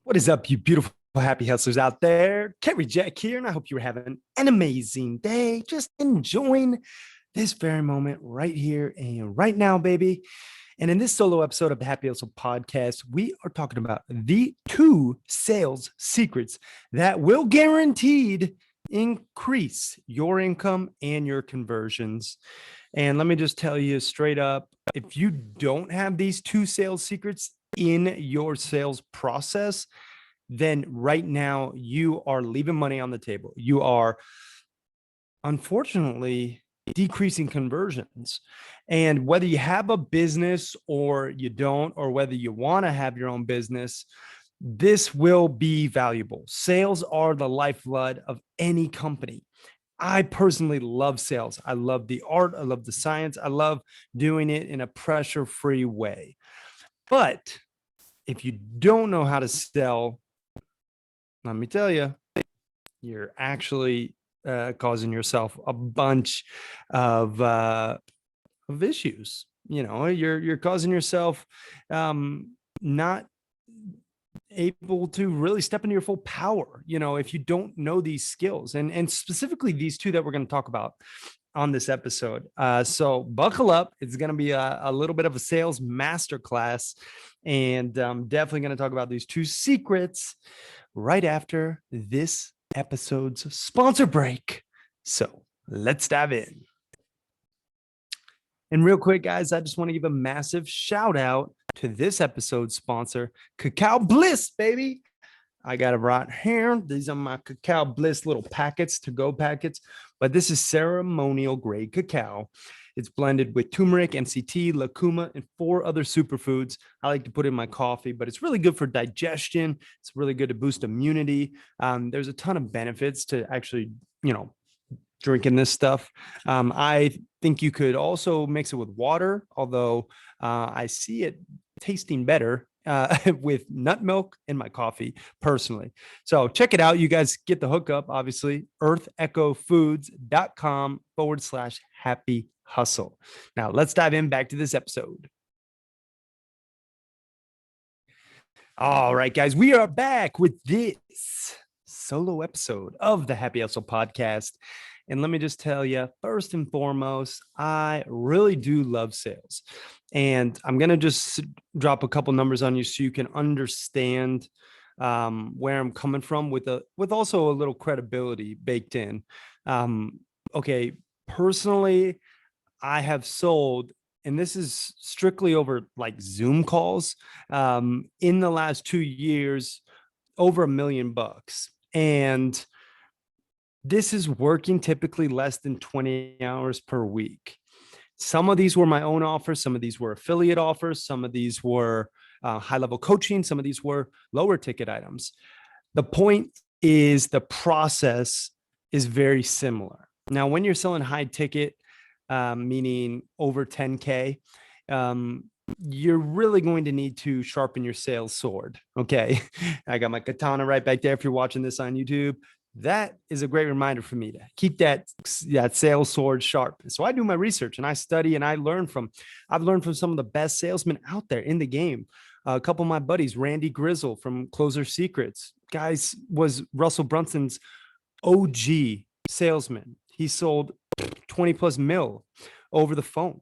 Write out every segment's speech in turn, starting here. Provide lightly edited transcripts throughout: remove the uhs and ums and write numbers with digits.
What is up, you beautiful, happy hustlers out there? Cary Jack here, and I hope you're having an amazing day. Just enjoying this very moment right here and right now, baby. And in this solo episode of the Happy Hustle podcast, we are talking about the 2 sales secrets that will guaranteed increase your income and your conversions. And let me just tell you straight up, if you don't have these 2 sales secrets in your sales process, then right now you are leaving money on the table. You are unfortunately decreasing conversions. And whether you have a business or you don't, or whether you want to have your own business, this will be valuable. Sales are the lifeblood of any company. I personally love sales. I love the art. I love the science. I love doing it in a pressure-free way. But if you don't know how to sell, let me tell you, you're actually causing yourself a bunch of issues. You know, you're causing yourself not able to really step into your full power, you know, if you don't know these skills, and specifically these 2 that we're going to talk about on this episode. So buckle up. It's going to be a little bit of a sales masterclass, and I'm definitely going to talk about these 2 secrets right after this episode's sponsor break. So let's dive in. And real quick, guys, I just want to give a massive shout out to this episode's sponsor, Cacao Bliss, baby. I got it right here. These are my Cacao Bliss little packets, to-go packets, but this is ceremonial grade cacao. It's blended with turmeric, MCT, lucuma, and 4 other superfoods. I like to put in my coffee, but it's really good for digestion. It's really good to boost immunity. There's a ton of benefits to actually, drinking this stuff. I think you could also mix it with water, although I see it tasting better with nut milk in my coffee personally. So check it out. You guys get the hookup, obviously, earthechofoods.com/happy hustle. Now let's dive in back to this episode. All right, guys, we are back with this solo episode of the Happy Hustle podcast. And let me just tell you, first and foremost, I really do love sales. And I'm going to just drop a couple numbers on you so you can understand where I'm coming from with also a little credibility baked in. Okay, personally, I have sold, and this is strictly over like Zoom calls, in the last 2 years, over $1 million. And this is working typically less than 20 hours per week. Some of these were my own offers. Some of these were affiliate offers. Some of these were high-level coaching. Some of these were lower ticket items. The point is the process is very similar. Now, when you're selling high ticket, meaning over 10K, you're really going to need to sharpen your sales sword. Okay. I got my katana right back there. If you're watching this on YouTube, that is a great reminder for me to keep that sales sword sharp. So I do my research and I study and I've learned from some of the best salesmen out there in the game. A couple of my buddies, Randy Grizzle from Closer Secrets, guys, was Russell Brunson's OG salesman. He sold 20 plus mil over the phone.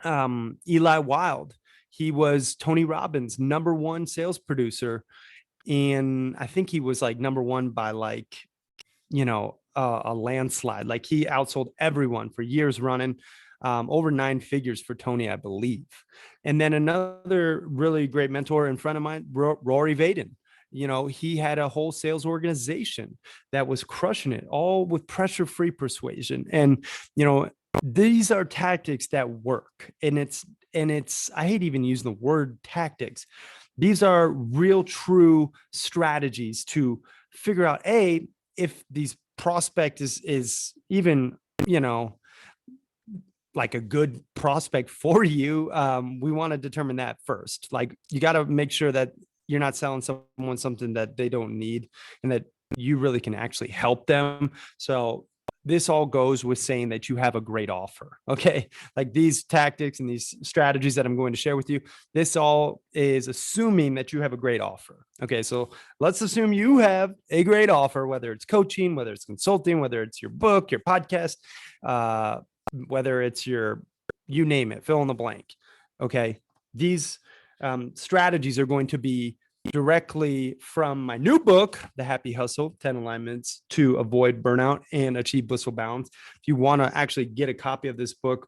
Eli Wild, he was Tony Robbins' #1 sales producer. And I think he was like #1 by like, a landslide. Like he outsold everyone for years running, over 9 figures for Tony, I believe. And then another really great mentor and friend of mine, Rory Vaden. He had a whole sales organization that was crushing it, all with pressure-free persuasion. And, these are tactics that work. And it's, I hate even using the word tactics. These are real, true strategies to figure out, if these prospect is even, like a good prospect for you. We want to determine that first. Like you got to make sure that you're not selling someone something that they don't need and that you really can actually help them. So this all goes with saying that you have a great offer. Okay. Like these tactics and these strategies that I'm going to share with you, this all is assuming that you have a great offer. Okay. So let's assume you have a great offer, whether it's coaching, whether it's consulting, whether it's your book, your podcast, whether it's your, you name it, fill in the blank. Okay. These strategies are going to be directly from my new book, The Happy Hustle, 10 Alignments to Avoid Burnout and Achieve Blissful Balance. If you want to actually get a copy of this book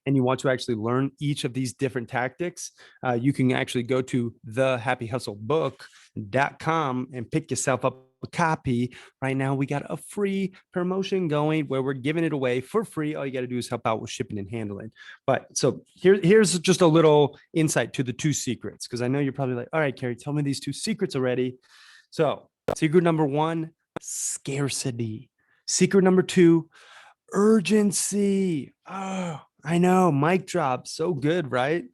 and you want to actually learn each of these different tactics, you can actually go to thehappyhustlebook.com and pick yourself up a copy. Right now, we got a free promotion going where we're giving it away for free. All you got to do is help out with shipping and handling. But so here's just a little insight to the 2 secrets, because I know you're probably like, all right, Cary, tell me these 2 secrets already. So secret number 1, scarcity. Secret number 2, urgency. Oh, I know, mic drop, so good, right?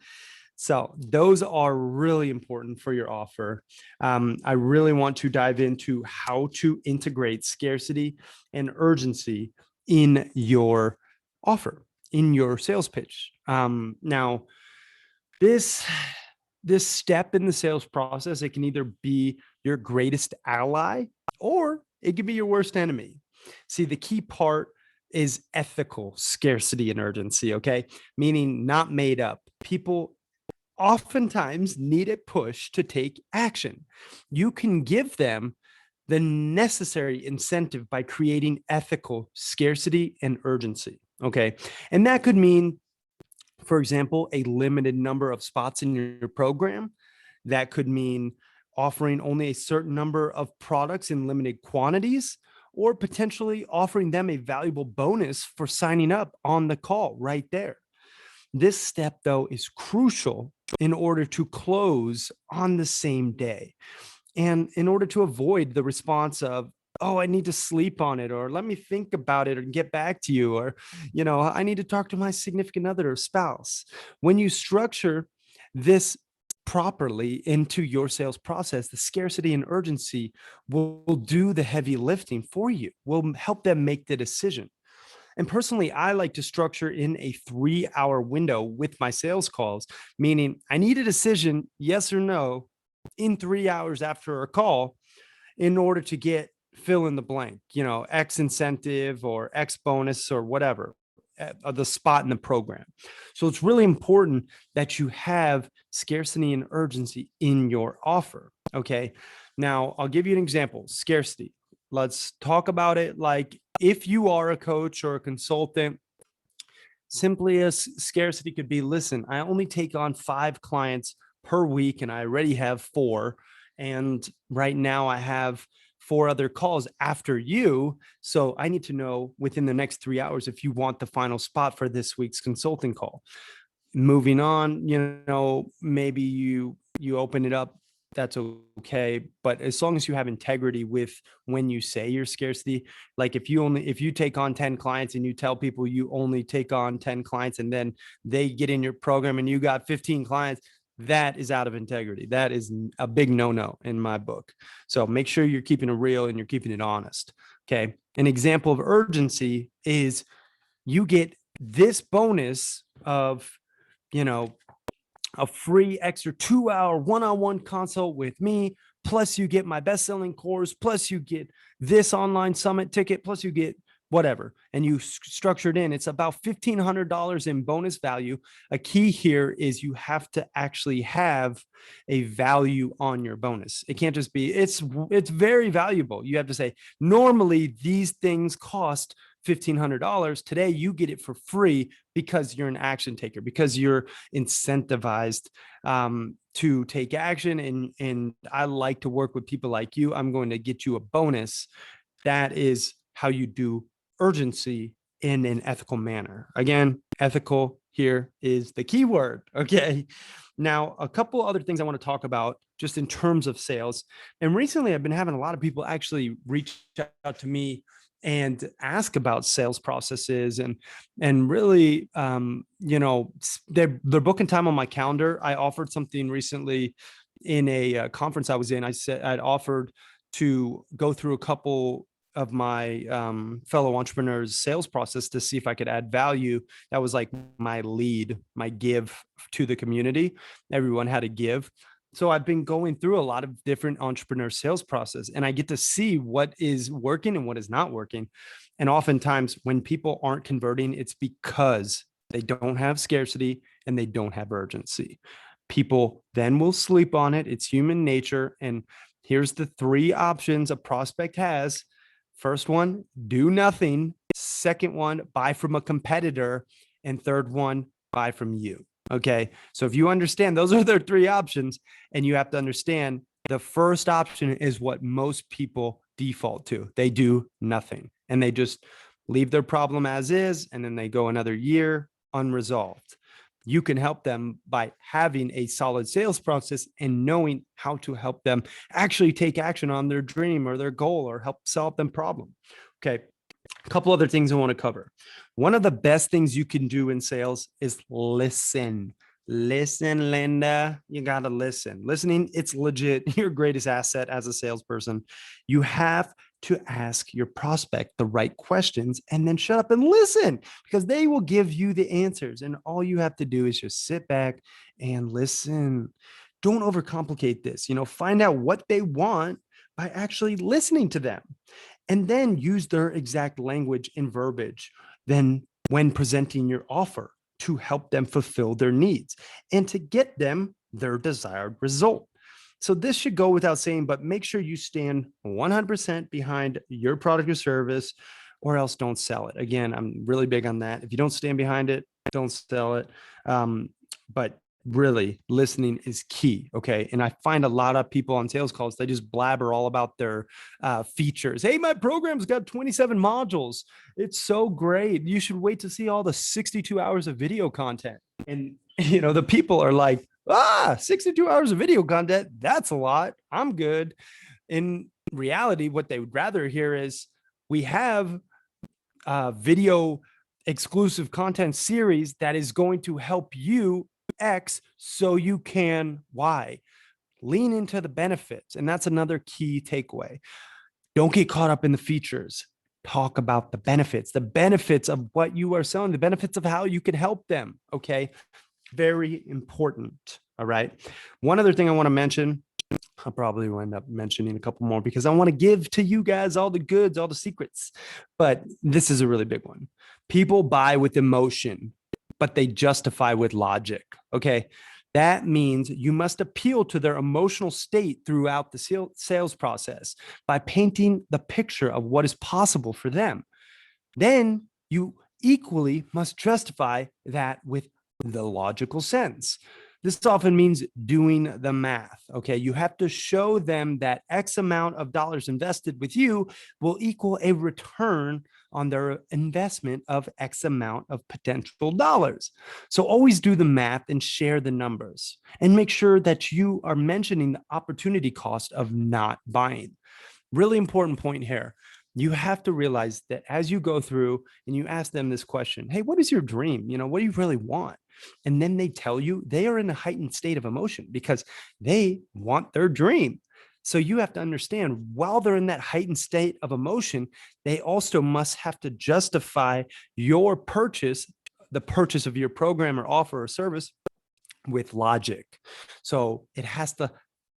So those are really important for your offer. I really want to dive into how to integrate scarcity and urgency in your offer, in your sales pitch. Now, this step in the sales process, it can either be your greatest ally or it can be your worst enemy. See, the key part is ethical scarcity and urgency, okay? Meaning not made up. People oftentimes need a push to take action. You can give them the necessary incentive by creating ethical scarcity and urgency, okay? And that could mean, for example, a limited number of spots in your program. That could mean offering only a certain number of products in limited quantities, or potentially offering them a valuable bonus for signing up on the call right there. This step, though, is crucial in order to close on the same day. And in order to avoid the response of, oh, I need to sleep on it, or let me think about it and get back to you, or, I need to talk to my significant other or spouse. When you structure this properly into your sales process, the scarcity and urgency will do the heavy lifting for you, will help them make the decision. And personally, I like to structure in a 3-hour window with my sales calls, meaning I need a decision, yes or no, in 3 hours after a call in order to get fill in the blank, X incentive or X bonus or whatever, the spot in the program. So it's really important that you have scarcity and urgency in your offer. Okay. Now I'll give you an example. Scarcity. Let's talk about it. Like if you are a coach or a consultant, simply a scarcity could be, listen, I only take on 5 clients per week and I already have 4. And right now I have 4 other calls after you. So I need to know within the next 3 hours if you want the final spot for this week's consulting call. Moving on, maybe you open it up. That's okay. But as long as you have integrity with when you say your scarcity, like if you take on 10 clients and you tell people you only take on 10 clients and then they get in your program and you got 15 clients, that is out of integrity. That is a big no-no in my book. So make sure you're keeping it real and you're keeping it honest. Okay. An example of urgency is you get this bonus of, a free extra 2-hour one-on-one consult with me. Plus you get my best-selling course. Plus you get this online summit ticket. Plus you get whatever. And you structure it in. It's about $1,500 in bonus value. A key here is you have to actually have a value on your bonus. It can't just be, it's very valuable. You have to say, normally these things cost $1,500. Today, you get it for free because you're an action taker, because you're incentivized to take action. And I like to work with people like you. I'm going to get you a bonus. That is how you do urgency in an ethical manner. Again, ethical here is the key word. Okay. Now, a couple other things I want to talk about just in terms of sales. And recently, I've been having a lot of people actually reach out to me and ask about sales processes and really, they're booking time on my calendar. I offered something recently in a conference I was in. I said I'd offered to go through a couple of my fellow entrepreneurs' sales process to see if I could add value. That was like my lead, my give to the community. Everyone had to give. So I've been going through a lot of different entrepreneur sales process, and I get to see what is working and what is not working. And oftentimes when people aren't converting, it's because they don't have scarcity and they don't have urgency. People then will sleep on it. It's human nature. And here's the three options a prospect has. First one, do nothing. Second one, buy from a competitor. And third one, buy from you. Okay. So if you understand those are their three options, and you have to understand the first option is what most people default to. They do nothing and they just leave their problem as is. And then they go another year unresolved. You can help them by having a solid sales process and knowing how to help them actually take action on their dream or their goal or help solve them problem. Okay. A couple other things I want to cover. One of the best things you can do in sales is listen. Listen, Linda, you got to listen. Listening, it's legit your greatest asset as a salesperson. You have to ask your prospect the right questions and then shut up and listen, because they will give you the answers. And all you have to do is just sit back and listen. Don't overcomplicate this. Find out what they want by actually listening to them, and then use their exact language and verbiage then when presenting your offer to help them fulfill their needs and to get them their desired result. So this should go without saying, but make sure you stand 100% behind your product or service, or else don't sell it. Again, I'm really big on that. If you don't stand behind it, don't sell it. But really, listening is key. Okay. And I find a lot of people on sales calls, they just blabber all about their features. Hey, my program's got 27 modules. It's so great. You should wait to see all the 62 hours of video content. And, the people are like, 62 hours of video content. That's a lot. I'm good. In reality, what they would rather hear is we have video exclusive content series that is going to help you X so you can Y. Lean into the benefits. And that's another key takeaway. Don't get caught up in the features. Talk about the benefits of what you are selling, the benefits of how you can help them. Okay. Very important. All right. One other thing I want to mention, I'll probably wind up mentioning a couple more because I want to give to you guys all the goods, all the secrets, but this is a really big one. People buy with emotion, but they justify with logic. Okay. That means you must appeal to their emotional state throughout the sales process by painting the picture of what is possible for them. Then you equally must justify that with the logical sense. This often means doing the math. Okay. You have to show them that X amount of dollars invested with you will equal a return on their investment of X amount of potential dollars. So always do the math and share the numbers, and make sure that you are mentioning the opportunity cost of not buying. Really important point here. You have to realize that as you go through and you ask them this question, hey, what is your dream? What do you really want? And then they tell you, they are in a heightened state of emotion because they want their dream. So you have to understand, while they're in that heightened state of emotion, they also must have to justify your purchase, the purchase of your program or offer or service, with logic. So it has to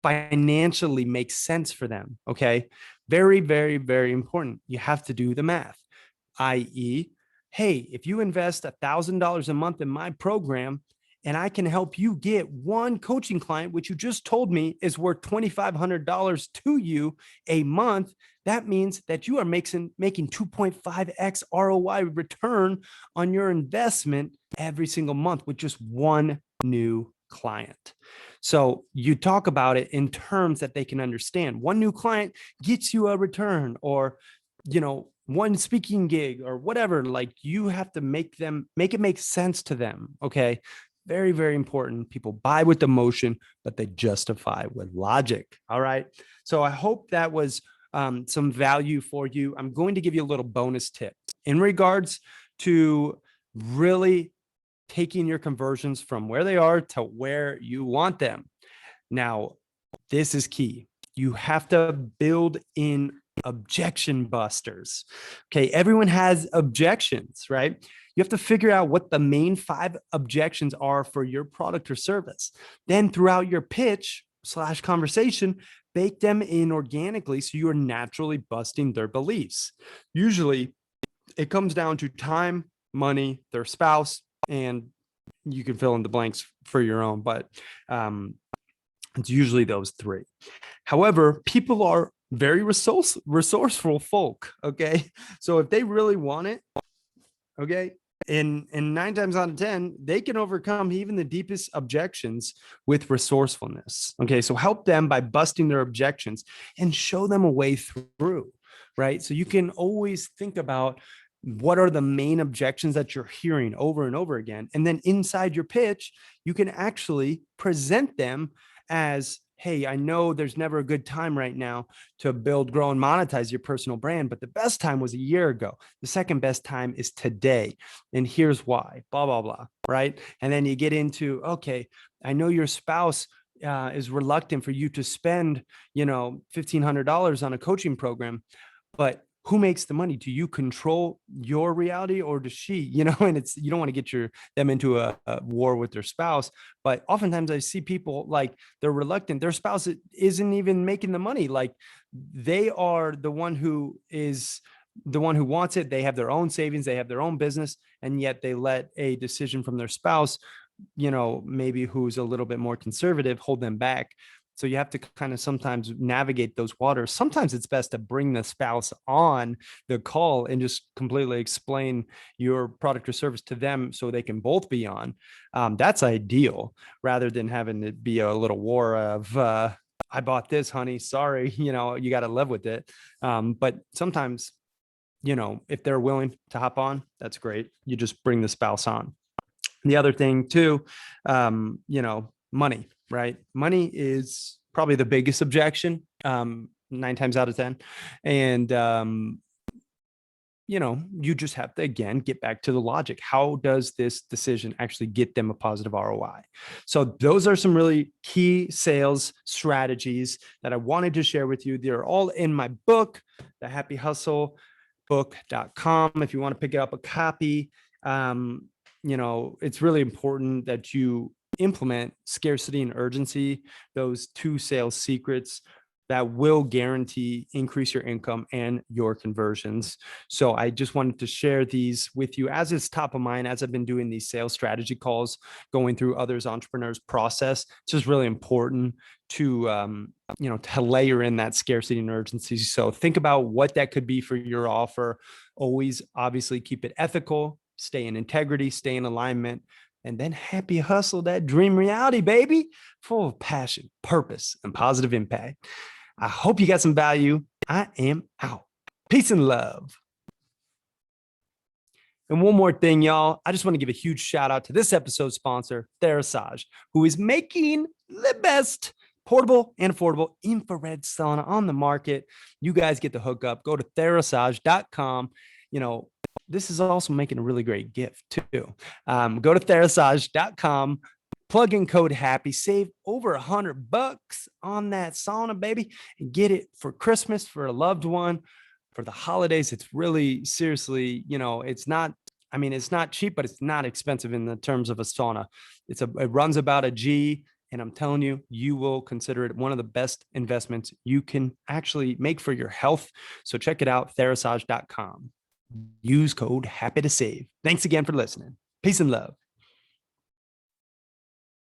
financially make sense for them. Okay. Very, very, very important. You have to do the math, i.e., hey, if you invest $1,000 a month in my program and I can help you get one coaching client, which you just told me is worth $2,500 to you a month, that means that you are making 2.5x ROI return on your investment every single month with just one new client. So you talk about it in terms that they can understand. One new client gets you a return, or, one speaking gig or whatever. Like, you have to make it make sense to them. Okay. Very, very important. People buy with emotion, but they justify with logic. All right. So I hope that was some value for you. I'm going to give you a little bonus tip in regards to really taking your conversions from where they are to where you want them. Now, this is key. You have to build in objection busters. Okay, everyone has objections, right? You have to figure out what the main 5 objections are for your product or service. Then throughout your pitch / conversation, bake them in organically so you're naturally busting their beliefs. Usually it comes down to time, money, their spouse, and you can fill in the blanks for your own, but it's usually those 3. However, people are very resourceful folk. Okay. So if they really want it, okay, and 9 times out of 10, they can overcome even the deepest objections with resourcefulness. Okay. So help them by busting their objections and show them a way through, right? So you can always think about what are the main objections that you're hearing over and over again. And then inside your pitch, you can actually present them as, hey, I know there's never a good time right now to build, grow, and monetize your personal brand, but the best time was a year ago. The second best time is today. And here's why, blah, blah, blah, right? And then you get into, okay, I know your spouse is reluctant for you to spend, $1,500 on a coaching program, but who makes the money? Do you control your reality, or does she? And it's, you don't want to get them into a war with their spouse. But oftentimes I see people like they're reluctant. Their spouse isn't even making the money. Like they are the one who wants it. They have their own savings. They have their own business. And yet they let a decision from their spouse, maybe who's a little bit more conservative, hold them back. So you have to kind of sometimes navigate those waters. Sometimes it's best to bring the spouse on the call and just completely explain your product or service to them so they can both be on. That's ideal, rather than having it be a little war of, I bought this, honey, sorry, you got to live with it. But sometimes, if they're willing to hop on, that's great. You just bring the spouse on. The other thing too, money. Right. Money is probably the biggest objection, 9 times out of 10. And, you just have to, again, get back to the logic. How does this decision actually get them a positive ROI? So those are some really key sales strategies that I wanted to share with you. They're all in my book, the Happy Hustle book.com. If you want to pick up a copy, it's really important that you implement scarcity and urgency, those 2 sales secrets that will guarantee increase your income and your conversions. So I just wanted to share these with you as it's top of mind, as I've been doing these sales strategy calls, going through others entrepreneurs process. It's just really important to, to layer in that scarcity and urgency. So think about what that could be for your offer. Always obviously keep it ethical, stay in integrity, stay in alignment, and then happy hustle that dream reality, baby, full of passion, purpose, and positive impact. I hope you got some value. I am out. Peace and love. And one more thing, y'all. I just want to give a huge shout out to this episode's sponsor, Therasage, who is making the best portable and affordable infrared sauna on the market. You guys get the hookup. Go to therasage.com. This is also making a really great gift too. Go to therasage.com, plug in code HAPPY, save over $100 on that sauna, baby, and get it for Christmas, for a loved one, for the holidays. It's really, seriously, it's not cheap, but it's not expensive in the terms of a sauna. It runs about a G, and I'm telling you, you will consider it one of the best investments you can actually make for your health. So check it out, therasage.com. Use code HAPPY to save. Thanks again for listening. Peace and love.